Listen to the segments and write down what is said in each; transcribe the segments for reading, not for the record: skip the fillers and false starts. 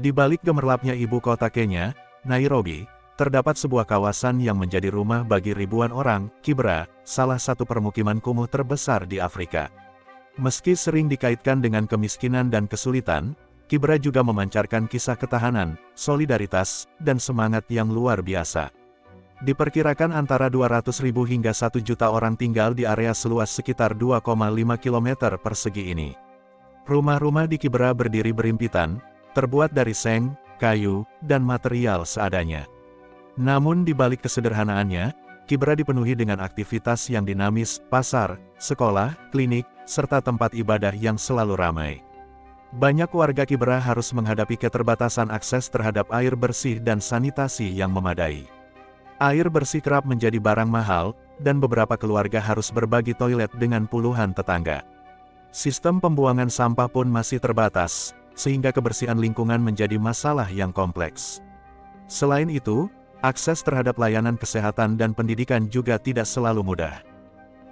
Di balik gemerlapnya ibu kota Kenya, Nairobi, terdapat sebuah kawasan yang menjadi rumah bagi ribuan orang, Kibera, salah satu permukiman kumuh terbesar di Afrika. Meski sering dikaitkan dengan kemiskinan dan kesulitan, Kibera juga memancarkan kisah ketahanan, solidaritas, dan semangat yang luar biasa. Diperkirakan antara 200.000 hingga 1 juta orang tinggal di area seluas sekitar 2,5 km persegi ini. Rumah-rumah di Kibera berdiri berimpitan, terbuat dari seng, kayu, dan material seadanya. Namun di balik kesederhanaannya, Kibera dipenuhi dengan aktivitas yang dinamis, pasar, sekolah, klinik, serta tempat ibadah yang selalu ramai. Banyak warga Kibera harus menghadapi keterbatasan akses terhadap air bersih dan sanitasi yang memadai. Air bersih kerap menjadi barang mahal, dan beberapa keluarga harus berbagi toilet dengan puluhan tetangga. Sistem pembuangan sampah pun masih terbatas, sehingga kebersihan lingkungan menjadi masalah yang kompleks. Selain itu, akses terhadap layanan kesehatan dan pendidikan juga tidak selalu mudah.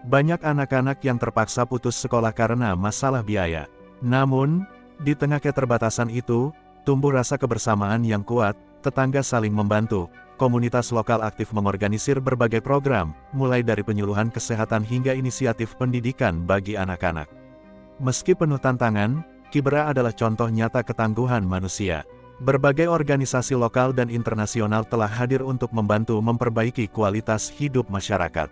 Banyak anak-anak yang terpaksa putus sekolah karena masalah biaya. Namun, di tengah keterbatasan itu, tumbuh rasa kebersamaan yang kuat, tetangga saling membantu, komunitas lokal aktif mengorganisir berbagai program, mulai dari penyuluhan kesehatan hingga inisiatif pendidikan bagi anak-anak. Meski penuh tantangan, Kibera adalah contoh nyata ketangguhan manusia. Berbagai organisasi lokal dan internasional telah hadir untuk membantu memperbaiki kualitas hidup masyarakat.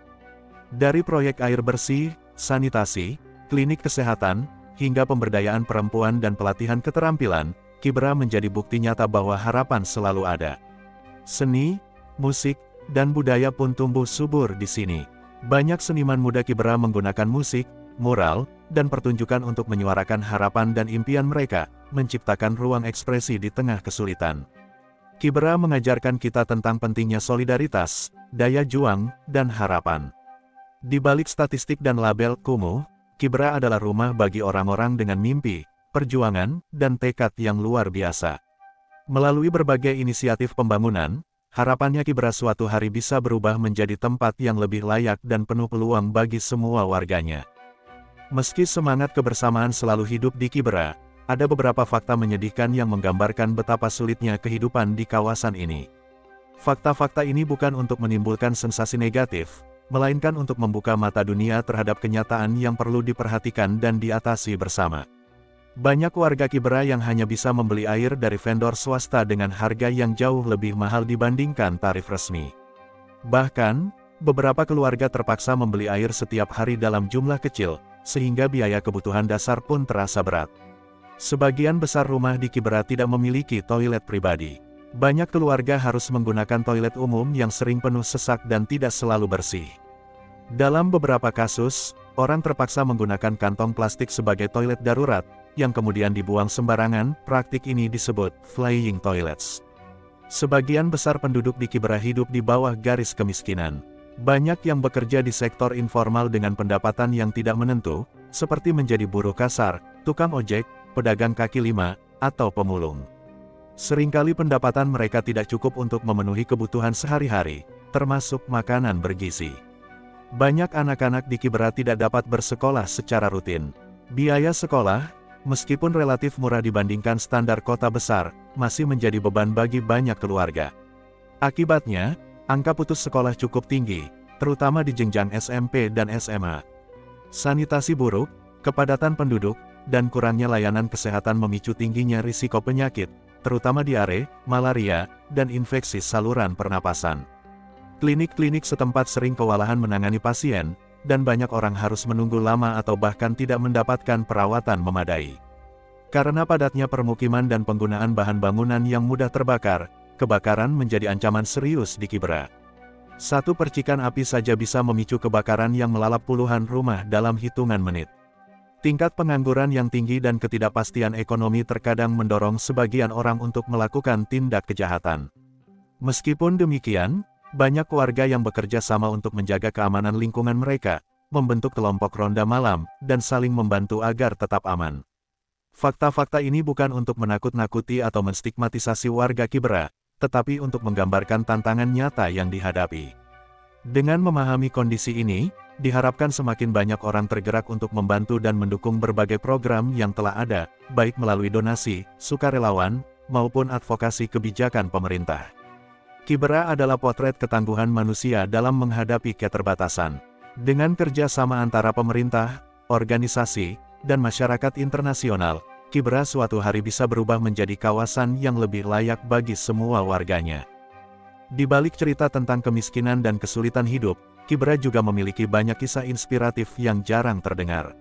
Dari proyek air bersih, sanitasi, klinik kesehatan, hingga pemberdayaan perempuan dan pelatihan keterampilan, Kibera menjadi bukti nyata bahwa harapan selalu ada. Seni, musik, dan budaya pun tumbuh subur di sini. Banyak seniman muda Kibera menggunakan musik, mural, dan pertunjukan untuk menyuarakan harapan dan impian mereka, menciptakan ruang ekspresi di tengah kesulitan. Kibera mengajarkan kita tentang pentingnya solidaritas, daya juang, dan harapan. Di balik statistik dan label kumuh, Kibera adalah rumah bagi orang-orang dengan mimpi, perjuangan, dan tekad yang luar biasa. Melalui berbagai inisiatif pembangunan, harapannya Kibera suatu hari bisa berubah menjadi tempat yang lebih layak dan penuh peluang bagi semua warganya. Meski semangat kebersamaan selalu hidup di Kibera, ada beberapa fakta menyedihkan yang menggambarkan betapa sulitnya kehidupan di kawasan ini. Fakta-fakta ini bukan untuk menimbulkan sensasi negatif, melainkan untuk membuka mata dunia terhadap kenyataan yang perlu diperhatikan dan diatasi bersama. Banyak warga Kibera yang hanya bisa membeli air dari vendor swasta dengan harga yang jauh lebih mahal dibandingkan tarif resmi. Bahkan, beberapa keluarga terpaksa membeli air setiap hari dalam jumlah kecil, sehingga biaya kebutuhan dasar pun terasa berat. Sebagian besar rumah di Kibera tidak memiliki toilet pribadi. Banyak keluarga harus menggunakan toilet umum yang sering penuh sesak dan tidak selalu bersih. Dalam beberapa kasus, orang terpaksa menggunakan kantong plastik sebagai toilet darurat, yang kemudian dibuang sembarangan. Praktik ini disebut flying toilets. Sebagian besar penduduk di Kibera hidup di bawah garis kemiskinan. Banyak yang bekerja di sektor informal dengan pendapatan yang tidak menentu, seperti menjadi buruh kasar, tukang ojek, pedagang kaki lima, atau pemulung. Seringkali pendapatan mereka tidak cukup untuk memenuhi kebutuhan sehari-hari, termasuk makanan bergizi. Banyak anak-anak di Kibera tidak dapat bersekolah secara rutin. Biaya sekolah, meskipun relatif murah dibandingkan standar kota besar, masih menjadi beban bagi banyak keluarga. Akibatnya, angka putus sekolah cukup tinggi, terutama di jenjang SMP dan SMA. Sanitasi buruk, kepadatan penduduk, dan kurangnya layanan kesehatan memicu tingginya risiko penyakit, terutama diare, malaria, dan infeksi saluran pernapasan. Klinik-klinik setempat sering kewalahan menangani pasien, dan banyak orang harus menunggu lama atau bahkan tidak mendapatkan perawatan memadai. Karena padatnya permukiman dan penggunaan bahan bangunan yang mudah terbakar, kebakaran menjadi ancaman serius di Kibera. Satu percikan api saja bisa memicu kebakaran yang melalap puluhan rumah dalam hitungan menit. Tingkat pengangguran yang tinggi dan ketidakpastian ekonomi terkadang mendorong sebagian orang untuk melakukan tindak kejahatan. Meskipun demikian, banyak warga yang bekerja sama untuk menjaga keamanan lingkungan mereka, membentuk kelompok ronda malam, dan saling membantu agar tetap aman. Fakta-fakta ini bukan untuk menakut-nakuti atau menstigmatisasi warga Kibera, tetapi untuk menggambarkan tantangan nyata yang dihadapi. Dengan memahami kondisi ini, diharapkan semakin banyak orang tergerak untuk membantu dan mendukung berbagai program yang telah ada, baik melalui donasi, sukarelawan, maupun advokasi kebijakan pemerintah. Kibera adalah potret ketangguhan manusia dalam menghadapi keterbatasan. Dengan kerjasama antara pemerintah, organisasi, dan masyarakat internasional, Kibera suatu hari bisa berubah menjadi kawasan yang lebih layak bagi semua warganya. Di balik cerita tentang kemiskinan dan kesulitan hidup, Kibera juga memiliki banyak kisah inspiratif yang jarang terdengar.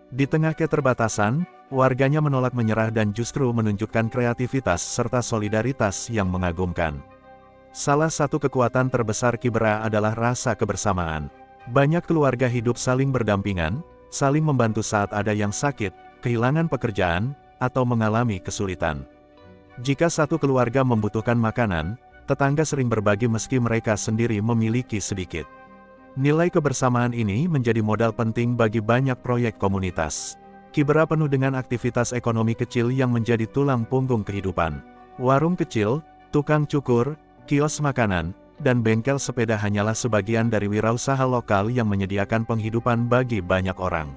Di tengah keterbatasan, warganya menolak menyerah dan justru menunjukkan kreativitas serta solidaritas yang mengagumkan. Salah satu kekuatan terbesar Kibera adalah rasa kebersamaan. Banyak keluarga hidup saling berdampingan, saling membantu saat ada yang sakit, kehilangan pekerjaan, atau mengalami kesulitan. Jika satu keluarga membutuhkan makanan, tetangga sering berbagi meski mereka sendiri memiliki sedikit. Nilai kebersamaan ini menjadi modal penting bagi banyak proyek komunitas. Kibera penuh dengan aktivitas ekonomi kecil yang menjadi tulang punggung kehidupan. Warung kecil, tukang cukur, kios makanan, dan bengkel sepeda hanyalah sebagian dari wirausaha lokal yang menyediakan penghidupan bagi banyak orang.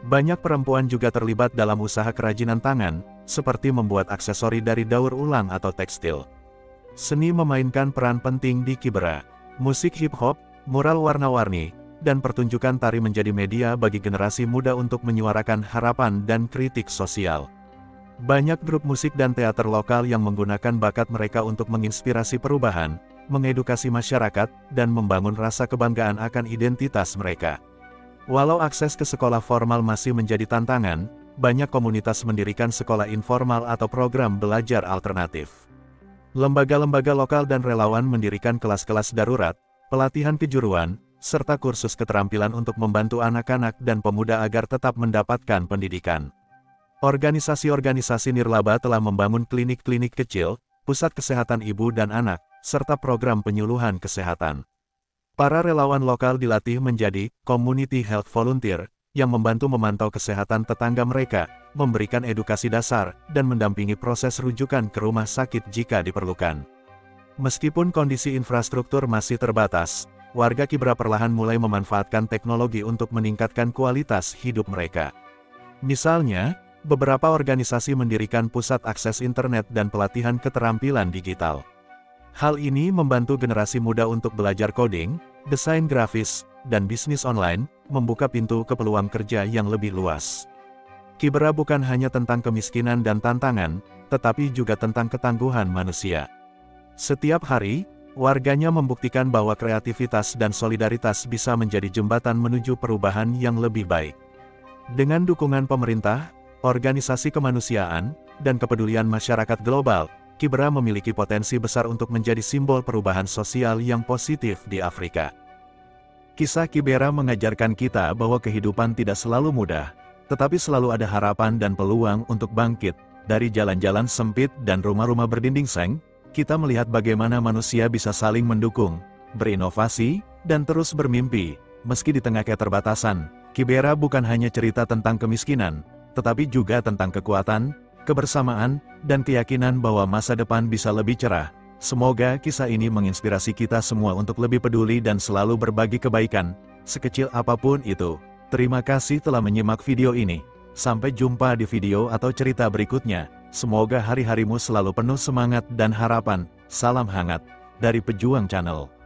Banyak perempuan juga terlibat dalam usaha kerajinan tangan, seperti membuat aksesori dari daur ulang atau tekstil. Seni memainkan peran penting di Kibera. Musik hip-hop, mural warna-warni, dan pertunjukan tari menjadi media bagi generasi muda untuk menyuarakan harapan dan kritik sosial. Banyak grup musik dan teater lokal yang menggunakan bakat mereka untuk menginspirasi perubahan, mengedukasi masyarakat, dan membangun rasa kebanggaan akan identitas mereka. Walau akses ke sekolah formal masih menjadi tantangan, banyak komunitas mendirikan sekolah informal atau program belajar alternatif. Lembaga-lembaga lokal dan relawan mendirikan kelas-kelas darurat, pelatihan kejuruan, serta kursus keterampilan untuk membantu anak-anak dan pemuda agar tetap mendapatkan pendidikan. Organisasi-organisasi nirlaba telah membangun klinik-klinik kecil, pusat kesehatan ibu dan anak, serta program penyuluhan kesehatan. Para relawan lokal dilatih menjadi community health volunteer, yang membantu memantau kesehatan tetangga mereka, memberikan edukasi dasar, dan mendampingi proses rujukan ke rumah sakit jika diperlukan. Meskipun kondisi infrastruktur masih terbatas, warga Kibera perlahan mulai memanfaatkan teknologi untuk meningkatkan kualitas hidup mereka. Misalnya, beberapa organisasi mendirikan pusat akses internet dan pelatihan keterampilan digital. Hal ini membantu generasi muda untuk belajar coding, desain grafis, dan bisnis online, membuka pintu ke peluang kerja yang lebih luas. Kibera bukan hanya tentang kemiskinan dan tantangan, tetapi juga tentang ketangguhan manusia. Setiap hari, warganya membuktikan bahwa kreativitas dan solidaritas bisa menjadi jembatan menuju perubahan yang lebih baik. Dengan dukungan pemerintah, organisasi kemanusiaan, dan kepedulian masyarakat global, Kibera memiliki potensi besar untuk menjadi simbol perubahan sosial yang positif di Afrika. Kisah Kibera mengajarkan kita bahwa kehidupan tidak selalu mudah, tetapi selalu ada harapan dan peluang untuk bangkit. Dari jalan-jalan sempit dan rumah-rumah berdinding seng, kita melihat bagaimana manusia bisa saling mendukung, berinovasi, dan terus bermimpi. Meski di tengah keterbatasan, Kibera bukan hanya cerita tentang kemiskinan, tetapi juga tentang kekuatan, kebersamaan, dan keyakinan bahwa masa depan bisa lebih cerah. Semoga kisah ini menginspirasi kita semua untuk lebih peduli dan selalu berbagi kebaikan, sekecil apapun itu. Terima kasih telah menyimak video ini. Sampai jumpa di video atau cerita berikutnya. Semoga hari-harimu selalu penuh semangat dan harapan. Salam hangat dari Pejuang Channel.